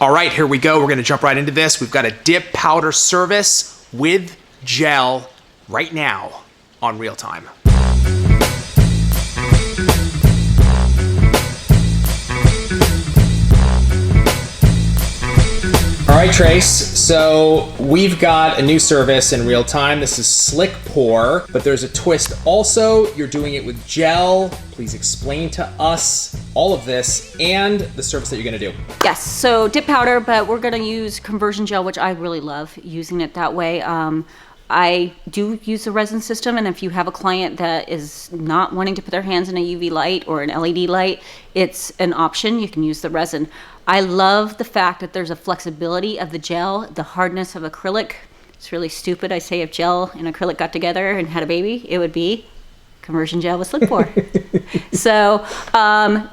All right, here we go. We're gonna jump right into this. We've got a dip powder service with gel right now on Real Time. All right, Trace, so we've got a new service in Real Time. This is Slick Pour, but there's a twist also. You're doing it with gel. Please explain to us all of this and the service that you're gonna do. Yes, so dip powder, but we're gonna use conversion gel, which I really love using it that way. I do use the resin system, and if you have a client that is not wanting to put their hands in a UV light or an LED light, it's an option. You can use the resin. I love the fact that there's a flexibility of the gel, the hardness of acrylic. It's really stupid. I say if gel and acrylic got together and had a baby, it would be conversion gel with Slick Pour. So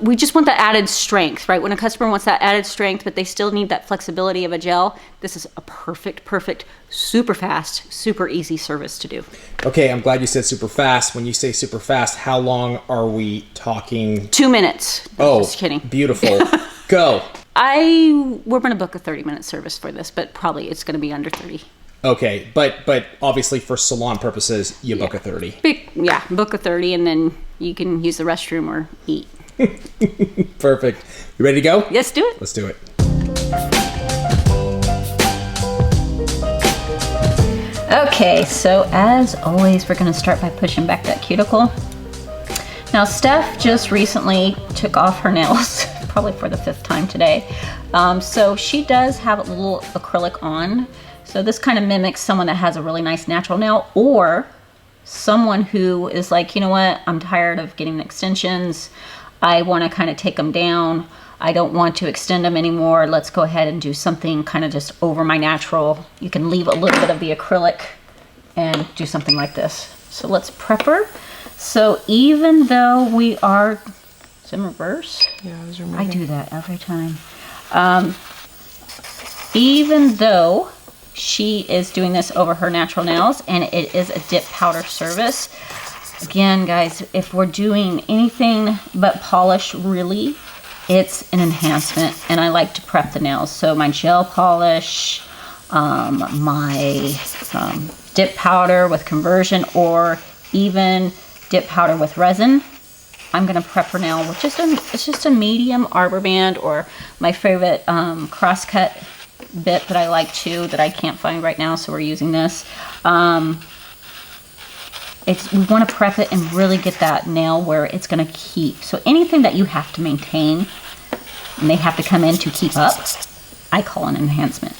we just want that added strength, right? When a customer wants that added strength, but they still need that flexibility of a gel, this is a perfect, super fast, super easy service to do. Okay, I'm glad you said super fast. When you say super fast, how long are we talking? 2 minutes. Oh, just kidding. Beautiful. Go. We're going to book a 30-minute service for this, but probably it's going to be under 30. Okay, but obviously for salon purposes, you book a 30. Book a 30, and then you can use the restroom or eat. Perfect. You ready to go? Yes, do it. Let's do it. Okay, so as always, we're going to start by pushing back that cuticle. Now, Steph just recently took off her nails, probably for the 5th time today. So she does have a little acrylic on. So this kind of mimics someone that has a really nice natural nail, or someone who is like, you know what, I'm tired of getting extensions. I want to kind of take them down. I don't want to extend them anymore. Let's go ahead and do something kind of just over my natural. You can leave a little bit of the acrylic and do something like this. So let's prep her. So even though we are, it's in reverse. Yeah, I was removing. I do that every time. Even though she is doing this over her natural nails, and it is a dip powder service. Again, guys, if we're doing anything but polish, really, it's an enhancement, and I like to prep the nails. So my gel polish, my dip powder with conversion, or even dip powder with resin, I'm gonna prep her nail with it's just a medium arbor band, or my favorite crosscut bit that I like too, that I can't find right now, so we're using this. We want to prep it and really get that nail where it's going to keep. So anything that you have to maintain and they have to come in to keep up, I call an enhancement.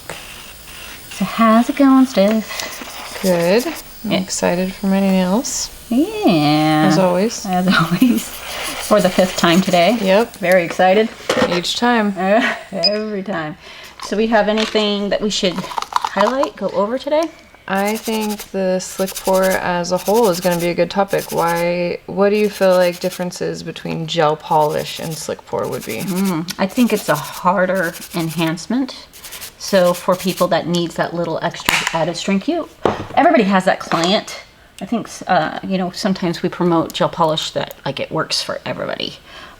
So how's it going, Steph? Good. I'm excited for my nails. Yeah. As always. As always. For the 5th time today. Yep. Very excited. Each time. Every time. So we have anything that we should highlight, go over today? I think the Slick Pour as a whole is going to be a good topic. What do you feel like differences between gel polish and Slick Pour would be? I think it's a harder enhancement. So for people that needs that little extra added strength, everybody has that client. I think, sometimes we promote gel polish that like it works for everybody.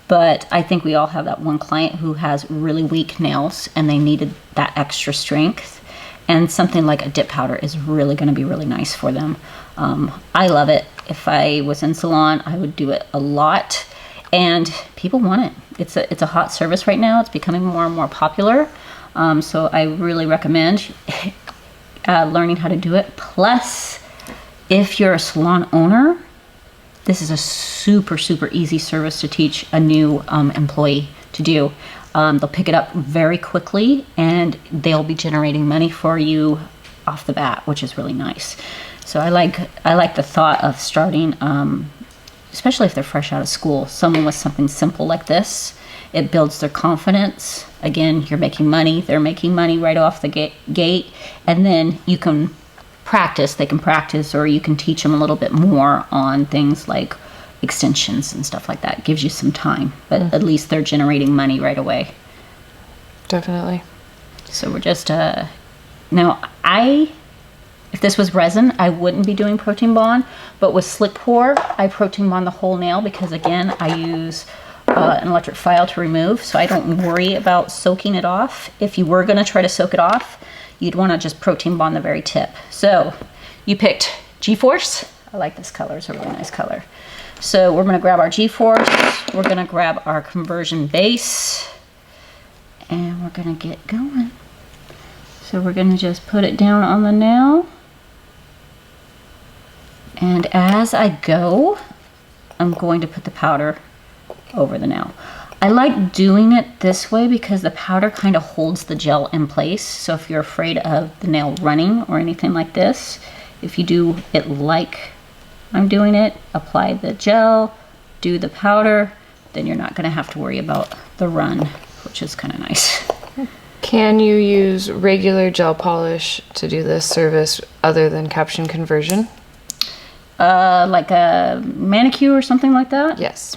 But I think we all have that one client who has really weak nails and they needed that extra strength. And something like a dip powder is really going to be really nice for them. I love it. If I was in salon, I would do it a lot. And people want it. It's a hot service right now. It's becoming more and more popular. So I really recommend learning how to do it. Plus, if you're a salon owner, this is a super easy service to teach a new employee to do. They'll pick it up very quickly and they'll be generating money for you off the bat, which is really nice. So I like the thought of starting, especially if they're fresh out of school, someone with something simple like this. It builds their confidence. Again, you're making money, they're making money right off the gate, and then you can practice, they can practice, or you can teach them a little bit more on things like extensions and stuff like that. It gives you some time, but at least they're generating money right away. Definitely. So we're just now if this was resin, I wouldn't be doing protein bond, but with Slick Pour, I protein bond the whole nail because again, I use an electric file to remove, so I don't worry about soaking it off. If you were gonna try to soak it off, you'd wanna just protein bond the very tip. So you picked G-Force. I like this color, it's a really nice color. So we're gonna grab our G-Force, we're gonna grab our conversion base, and we're gonna get going. So we're gonna just put it down on the nail. And as I go, I'm going to put the powder over the nail. I like doing it this way because the powder kind of holds the gel in place. So if you're afraid of the nail running or anything like this, if you do it like I'm doing it, apply the gel, do the powder, then you're not gonna have to worry about the run, which is kind of nice. Can you use regular gel polish to do this service other than caption conversion? Like a ManiQ or something like that? Yes.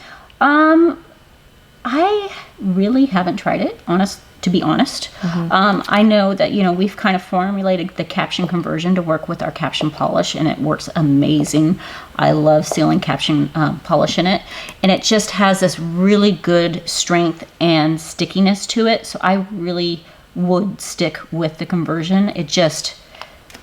I really haven't tried it, to be honest. I know that, we've kind of formulated the caption conversion to work with our caption polish, and it works amazing. I love sealing caption polish in it, and it just has this really good strength and stickiness to it. So I really would stick with the conversion. It just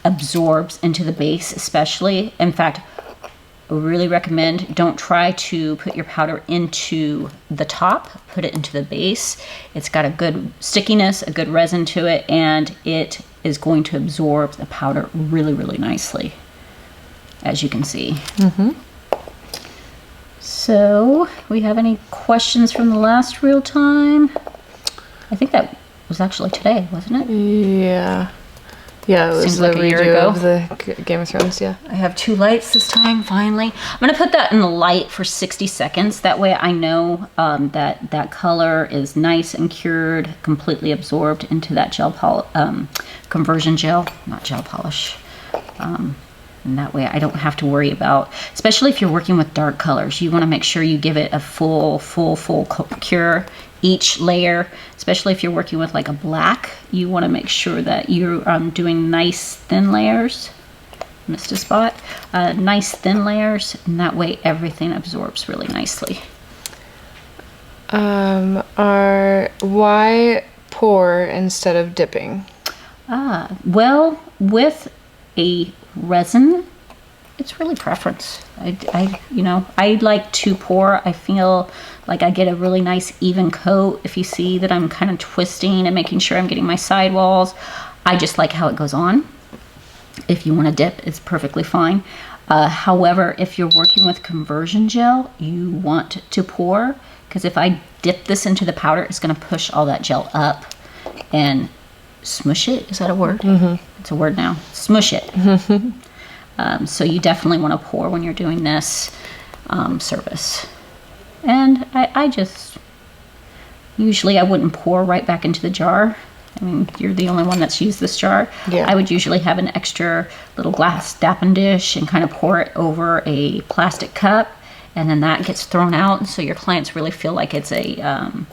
absorbs into the base, especially. In fact, I really recommend don't try to put your powder into the top, put it into the base. It's got a good stickiness, a good resin to it, and it is going to absorb the powder really, really nicely, as you can see. So, we have any questions from the last real time? I think that was actually today, wasn't it? Yeah. Yeah, it was Seems the like a year redo ago. of the Game of Thrones, yeah. I have 2 lights this time, finally. I'm gonna put that in the light for 60 seconds. That way I know that color is nice and cured, completely absorbed into that conversion gel, not gel polish. And that way I don't have to worry about, especially if you're working with dark colors, you wanna make sure you give it a full cure. Each layer, especially if you're working with like a black, you want to make sure that you're doing nice thin layers. Missed a spot. Nice thin layers, and that way everything absorbs really nicely. Why pour instead of dipping? Well, with a resin, it's really preference. I like to pour. I feel like I get a really nice even coat. If you see that I'm kind of twisting and making sure I'm getting my sidewalls, I just like how it goes on. If you want to dip, it's perfectly fine. However, if you're working with conversion gel, you want to pour, because if I dip this into the powder, it's going to push all that gel up and smush it. Is that a word? It's a word now. Smush it. So you definitely want to pour when you're doing this service. And I just, usually I wouldn't pour right back into the jar. I mean, you're the only one that's used this jar. Yeah. I would usually have an extra little glass dapping dish and kind of pour it over a plastic cup, and then that gets thrown out, so your clients really feel like it's a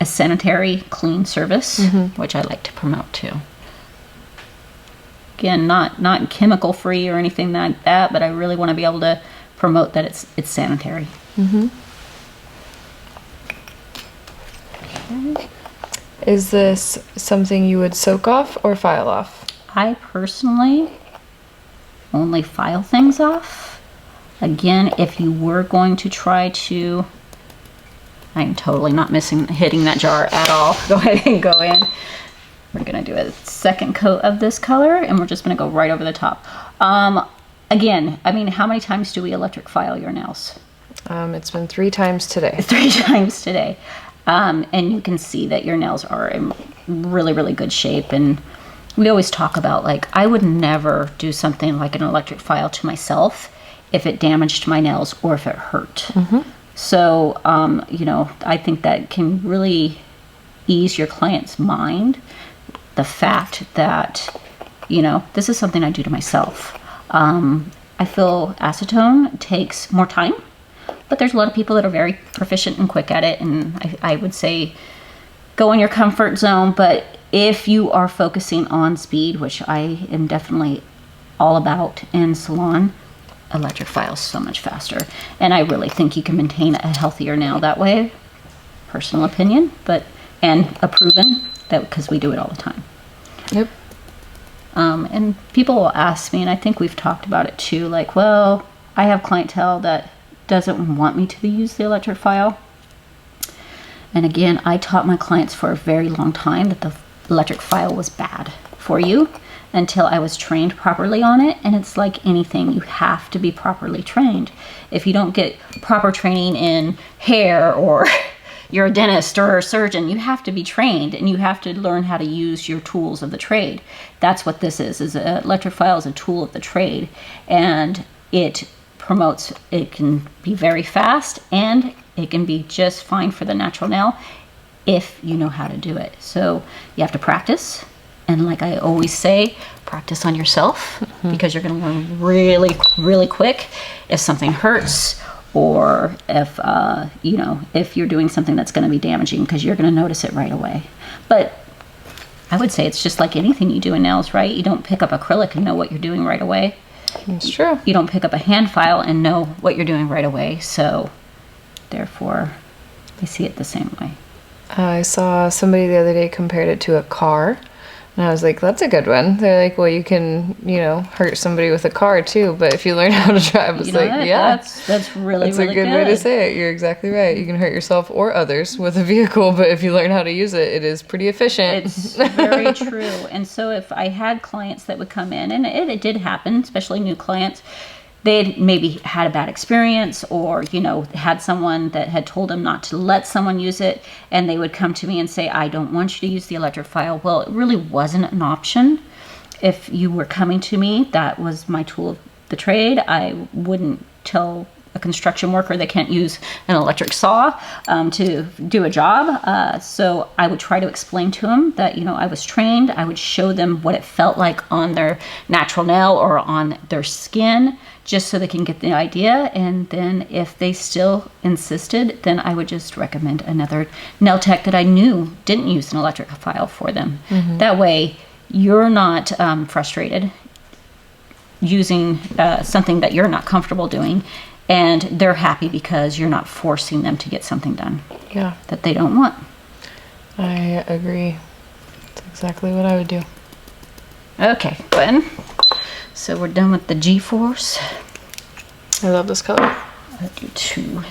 sanitary, clean service, which I like to promote too. Again, not chemical free or anything like that, but I really want to be able to promote that it's sanitary. Okay. Is this something you would soak off or file off? I personally only file things off. Again, if you were going to try to, I'm totally not hitting that jar at all. Go ahead and go in. We're gonna do a second coat of this color, and we're just gonna go right over the top. Again, I mean, how many times do we electric file your nails? It's been 3 times today. 3 times today. And you can see that your nails are in really, really good shape. And we always talk about, like, I would never do something like an electric file to myself if it damaged my nails or if it hurt. So, I think that can really ease your client's mind. The fact that, this is something I do to myself. I feel acetone takes more time, but there's a lot of people that are very proficient and quick at it, and I would say go in your comfort zone. But if you are focusing on speed, which I am definitely all about in salon, electric file is so much faster, and I really think you can maintain a healthier nail that way. personal opinion, and a proven, that because we do it all the time. Yep. And people will ask me, and I think we've talked about it too, like, well, I have clientele that doesn't want me to use the electric file. And again, I taught my clients for a very long time that the electric file was bad for you until I was trained properly on it. And it's like anything, you have to be properly trained. If you don't get proper training in hair, or you're a dentist or a surgeon, you have to be trained, and you have to learn how to use your tools of the trade. That's what this is an electric file is a tool of the trade, and it promotes, it can be very fast, and it can be just fine for the natural nail if you know how to do it. So you have to practice, and like I always say, practice on yourself, because you're going to learn really, really quick if something hurts, or if if you're doing something that's going to be damaging, because you're going to notice it right away. But I would say it's just like anything you do in nails, right? You don't pick up acrylic and know what you're doing right away. It's true. You don't pick up a hand file and know what you're doing right away. So therefore, I see it the same way. I saw somebody the other day compared it to a car. And I was like, that's a good one. They're like, well, you can, hurt somebody with a car too. But if you learn how to drive, it's like, yeah. That's really, that's really a good way to say it. You're exactly right. You can hurt yourself or others with a vehicle, but if you learn how to use it, it is pretty efficient. It's very true. And so if I had clients that would come in, and it did happen, especially new clients, they'd maybe had a bad experience, or had someone that had told them not to let someone use it, and they would come to me and say, I don't want you to use the electric file. Well, it really wasn't an option. If you were coming to me, that was my tool of the trade. I wouldn't tell a construction worker they can't use an electric saw to do a job. So I would try to explain to them that, I was trained. I would show them what it felt like on their natural nail or on their skin, just so they can get the idea. And then if they still insisted, then I would just recommend another nail tech that I knew didn't use an electric file for them. That way you're not frustrated using something that you're not comfortable doing, and they're happy because you're not forcing them to get something done that they don't want. I agree. That's exactly what I would do. Okay, Gwen. So we're done with the G-Force. I love this color. I do too.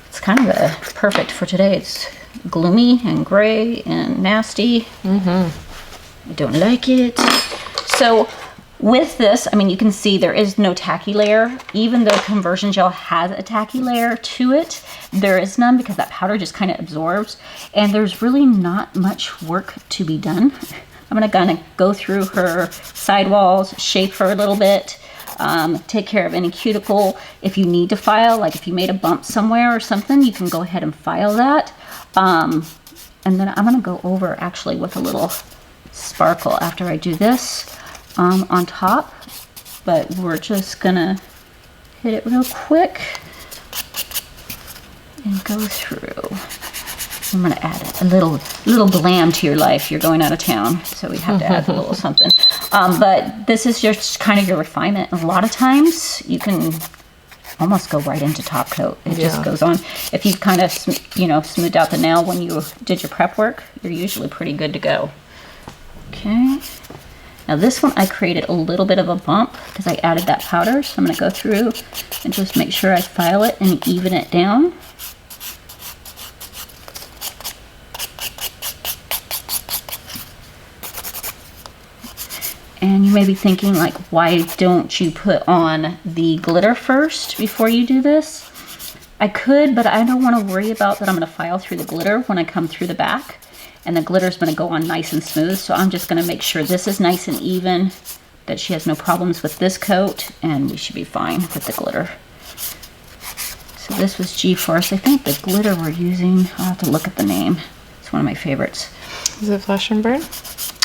It's kind of perfect for today. It's gloomy and gray and nasty. I don't like it. So with this, you can see there is no tacky layer. Even though conversion gel has a tacky layer to it, there is none, because that powder just kind of absorbs, and there's really not much work to be done. I'm gonna go through her sidewalls, shape her a little bit, take care of any cuticle. If you need to file, like if you made a bump somewhere or something, you can go ahead and file that. And then I'm gonna go over actually with a little sparkle after I do this on top, but we're just gonna hit it real quick and go through. I'm gonna add a little glam to your life. You're going out of town, so we have to add a little something. But this is just kind of your refinement. A lot of times you can almost go right into top coat. It just goes on. If you kind of smoothed out the nail when you did your prep work, you're usually pretty good to go. Okay. Now this one I created a little bit of a bump because I added that powder. So I'm gonna go through and just make sure I file it and even it down. And you may be thinking, like, why don't you put on the glitter first before you do this? I could, but I don't want to worry about that I'm going to file through the glitter when I come through the back. And the glitter is going to go on nice and smooth. So I'm just going to make sure this is nice and even, that she has no problems with this coat, and we should be fine with the glitter. So this was G-Force. I think the glitter we're using, I'll have to look at the name. It's one of my favorites. Is it Flash and Burn?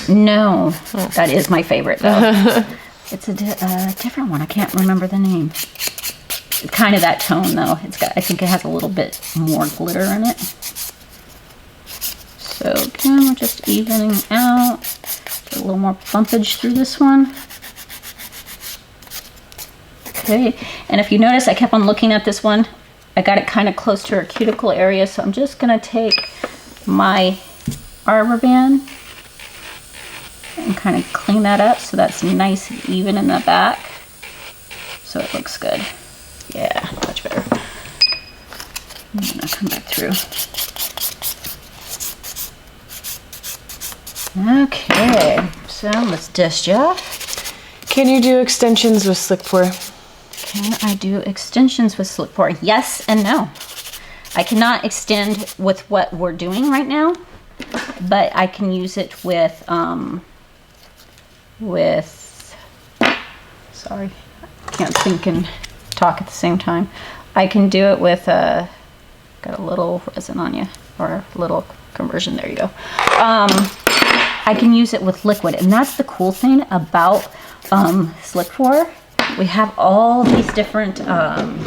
No, that is my favorite though. It's a different one. I can't remember the name. It's kind of that tone though. I think it has a little bit more glitter in it. So again, we're just evening out. Get a little more bumpage through this one. Okay, and if you notice, I kept on looking at this one. I got it kind of close to her cuticle area, so I'm just gonna take my arbor band and kind of clean that up so that's nice and even in the back, so it looks good. Yeah, much better. I'm gonna come back through. Okay, so let's dust you off. Can you do extensions with slick pour? Can I do extensions with slick pour? Yes and no. I cannot extend with what we're doing right now, but I can use it with, sorry, I can't think and talk at the same time. I can do it with, got a little resin on you, or a little conversion, there you go. I can use it with liquid, and that's the cool thing about slick pour. We have all these different, sorry,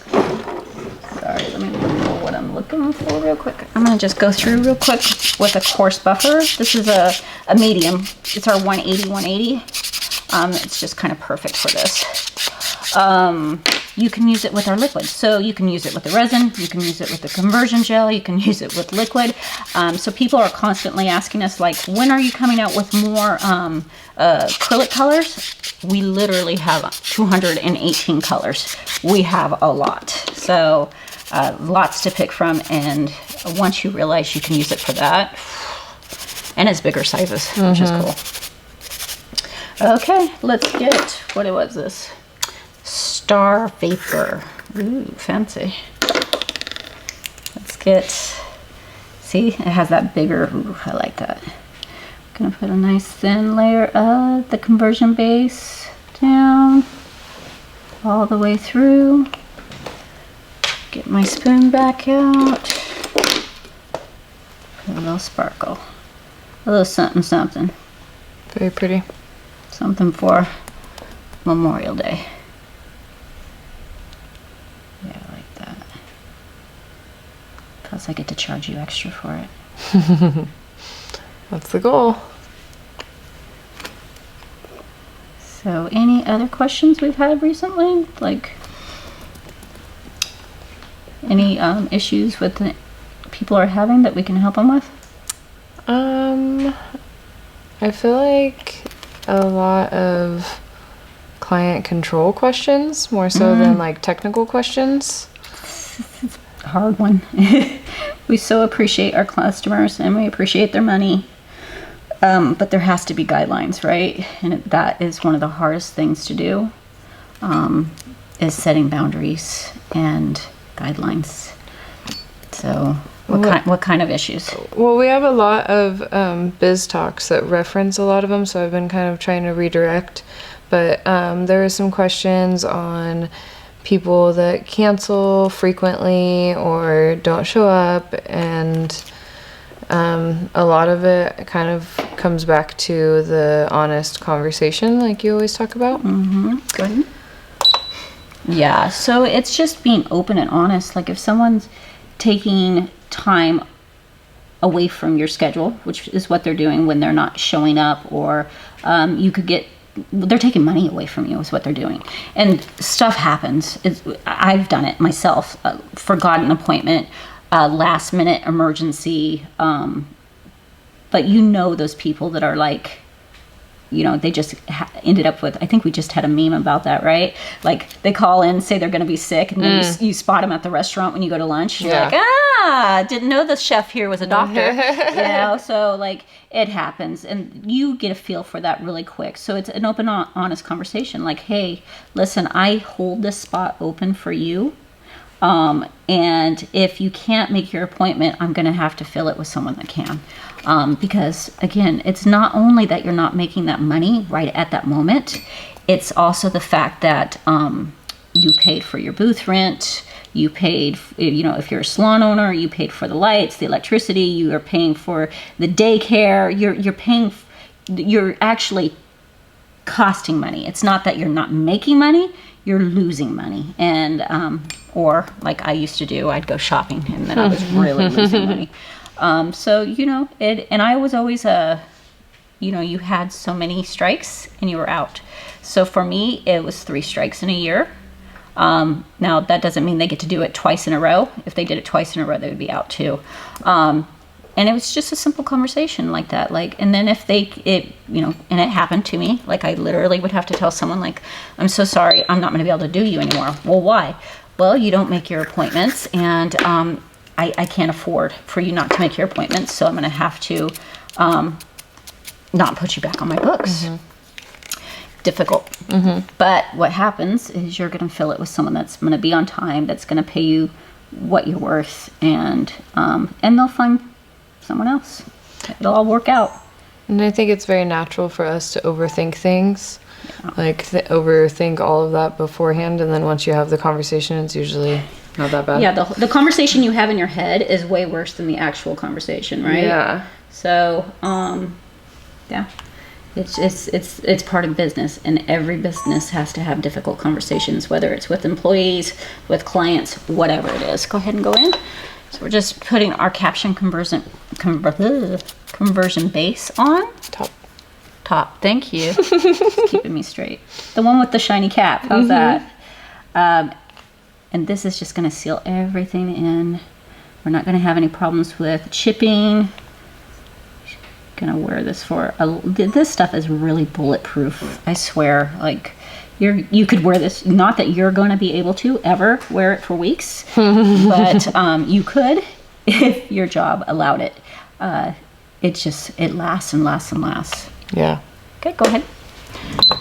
let me look for what I'm looking for real quick. I'm gonna just go through real quick with a coarse buffer. This is a medium. It's our 180. It's just kind of perfect for this. You can use it with our liquid. So you can use it with the resin, you can use it with the conversion gel, you can use it with liquid. So people are constantly asking us, like, when are you coming out with more acrylic colors? We literally have 218 colors. We have a lot. So lots to pick from, and once you realize you can use it for that, and it's bigger sizes, which is cool. Okay, let's get, what was this? Star Vapor. Ooh, fancy. Let's get, see, it has that bigger, ooh, I like that. Gonna put a nice thin layer of the conversion base down all the way through. Get my spoon back out. Put a little sparkle. A little something, something. Very pretty. Something for Memorial Day. Yeah, I like that. Plus I get to charge you extra for it. That's the goal. So any other questions we've had recently? Like any issues with the people are having that we can help them with? I feel like a lot of client control questions more so than like technical questions. It's a hard one. We so appreciate our customers and we appreciate their money. But there has to be guidelines, right? And that is one of the hardest things to do, is setting boundaries and guidelines. So what kind of issues? Well, we have a lot of biz talks that reference a lot of them, so I've been kind of trying to redirect. But there are some questions on people that cancel frequently or don't show up, and a lot of it kind of comes back to the honest conversation, like you always talk about. Good. Yeah, so it's just being open and honest. Like if someone's taking time away from your schedule, which is what they're doing when they're not showing up, or you could get, they're taking money away from you is what they're doing. And stuff happens. I've done it myself. Forgot an appointment, last minute emergency. But you know those people that are like, you know, they just ended up with, I think we just had a meme about that, right? Like they call in, say they're going to be sick, and then you spot them at the restaurant when you go to lunch. You're like, didn't know the chef here was a doctor. You know, so like it happens, and you get a feel for that really quick. So it's an open, honest conversation. Like, hey, listen, I hold this spot open for you. And if you can't make your appointment, I'm going to have to fill it with someone that can. Because again, it's not only that you're not making that money right at that moment, it's also the fact that, you paid for your booth rent, you paid, you know, if you're a salon owner, you paid for the lights, the electricity, you are paying for the daycare, you're paying, you're actually costing money. It's not that you're not making money, you're losing money. And, or like I used to do, I'd go shopping and then I was really losing money. So, you know, and I was always you know, you had so many strikes and you were out. So for me, it was 3 strikes in a year. Now, that doesn't mean they get to do it twice in a row. If they did it twice in a row, they would be out too. And it was just a simple conversation like that. Like, and then if and it happened to me, like I literally would have to tell someone like, I'm so sorry, I'm not going to be able to do you anymore. Well, why? Well, you don't make your appointments, and I can't afford for you not to make your appointments, so I'm going to have to not put you back on my books. Difficult. But what happens is you're going to fill it with someone that's going to be on time, that's going to pay you what you're worth, and they'll find someone else. It'll all work out. And I think it's very natural for us to overthink things. Like overthink all of that beforehand, and then once you have the conversation, it's usually not that bad. Yeah, the conversation you have in your head is way worse than the actual conversation, right? Yeah. So, yeah, it's part of business, and every business has to have difficult conversations, whether it's with employees, with clients, whatever it is. Go ahead and go in. So we're just putting our caption conversion base on. Top. Thank you. It's keeping me straight. The one with the shiny cap. How's that? And this is just going to seal everything in. We're not going to have any problems with chipping. Gonna wear this for this stuff is really bulletproof. I swear. Like you could wear this. Not that you're going to be able to ever wear it for weeks, but you could if your job allowed it. It lasts and lasts and lasts. Yeah. Okay, go ahead.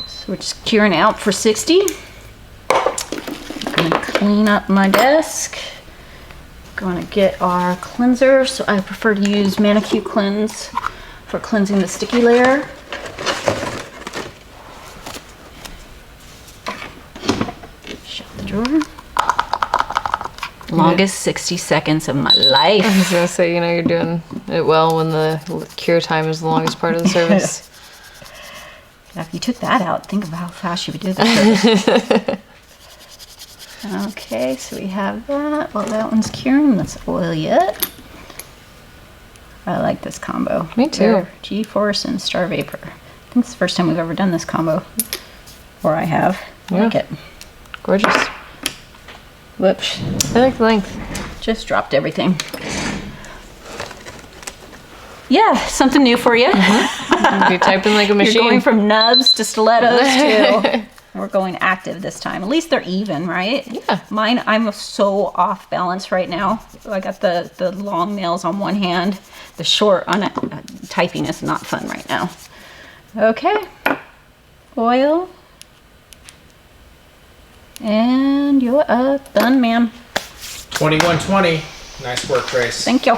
So we're just curing out for 60. I'm gonna clean up my desk. Gonna get our cleanser. So I prefer to use ManiQ Cleanse for cleansing the sticky layer. Shut the drawer. Longest 60 seconds of my life. I was gonna say, you're doing it well when the cure time is the longest part of the service. Now, if you took that out, think of how fast you would do that. Okay, so we have that. Well, that one's curing. Let's oil it. I like this combo. Me too. G-Force and Star Vapor. I think it's the first time we've ever done this combo. Or I have. I like it. Gorgeous. Whoops. I like the length. Just dropped everything. Yeah, something new for you. You're typing like a machine. You're going from nubs to stilettos to... We're going active this time. At least they're even, right? Yeah. Mine, I'm so off balance right now. I got the long nails on one hand. The short on typing is not fun right now. Okay. Oil. And you're done, ma'am. 2120. Nice work, Trace. Thank you.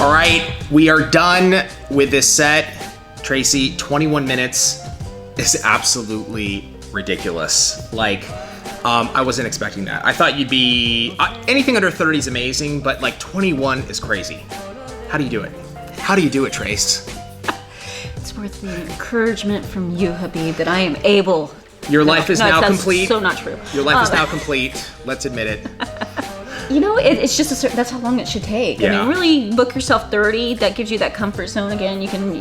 All right, we are done with this set. Tracy, 21 minutes is absolutely ridiculous. Like, I wasn't expecting that. I thought you'd be, anything under 30 is amazing, but like 21 is crazy. How do you do it? How do you do it, Trace? It's worth the encouragement from you, Habib, that I am able. Your life is now complete. So not true. Your life is now complete. Let's admit it. It's just that's how long it should take. Yeah. I mean, really book yourself 30. That gives you that comfort zone again. You can,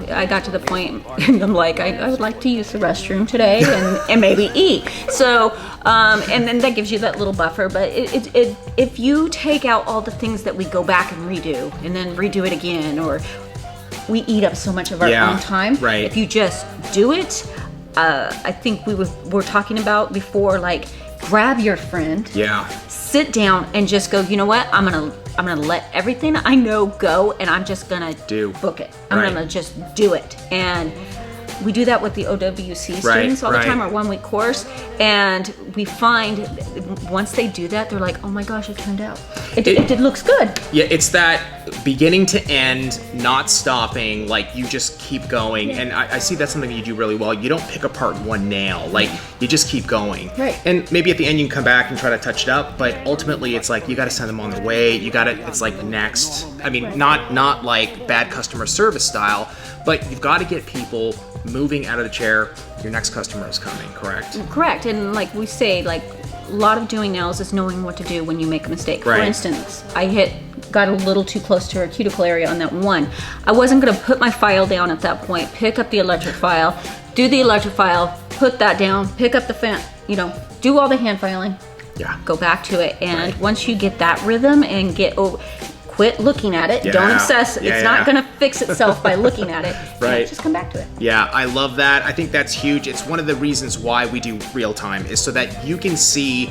I got to the point, I'm like, I would like to use the restroom today and maybe eat. So, and then that gives you that little buffer. But if you take out all the things that we go back and redo and then redo it again, or we eat up so much of our own time. Right. If you just do it, I think we were talking about before, like, grab your friend. Yeah. Sit down and just go, you know what? I'm gonna let everything I know go, and I'm just gonna book it. I'm gonna just do it. And we do that with the OWC students all the time, our 1 week course. And we find once they do that, they're like, oh my gosh, it turned out. It looks good. Yeah, it's that beginning to end, not stopping, like you just keep going. And I see that's something you do really well. You don't pick apart one nail, like you just keep going. Right. And maybe at the end you can come back and try to touch it up, but ultimately it's like you gotta send them on their way. It's like next. I mean, not like bad customer service style, but you've got to get people moving out of the chair. Your next customer is coming, correct? Correct. And like we say, like lot of doing nails is knowing what to do when you make a mistake. Right. For instance, got a little too close to her cuticle area on that one. I wasn't gonna put my file down at that point, pick up the electric file, do the electric file, put that down, pick up the fan, you know, do all the hand filing, Yeah. go back to it. And Right. once you get that rhythm and quit looking at it, don't obsess. Yeah, it's yeah. not gonna fix itself by looking at it. Right. Just come back to it. Yeah, I love that. I think that's huge. It's one of the reasons why we do real time is so that you can see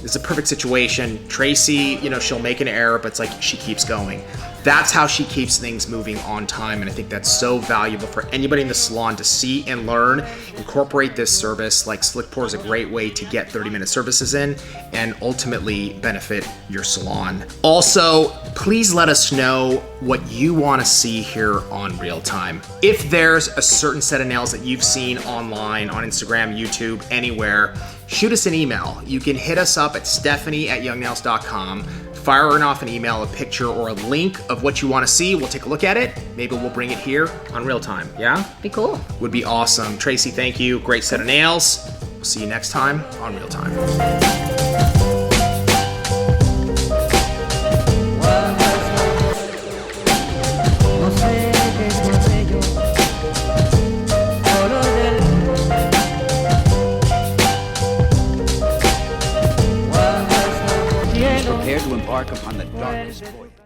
it's a perfect situation. Tracey, you know, she'll make an error, but it's like she keeps going. That's how she keeps things moving on time. And I think that's so valuable for anybody in the salon to see and learn. Incorporate this service. Like SlickPour is a great way to get 30-minute services in and ultimately benefit your salon. Also, please let us know what you want to see here on Real Time. If there's a certain set of nails that you've seen online, on Instagram, YouTube, anywhere, shoot us an email. You can hit us up at stephanie@youngnails.com. Fire off an email, a picture, or a link of what you want to see. We'll take a look at it. Maybe we'll bring it here on Real Time. Yeah? Be cool. Would be awesome. Tracey, thank you. Great set of nails. We'll see you next time on Real Time. Prepare to embark upon the darkest voyage.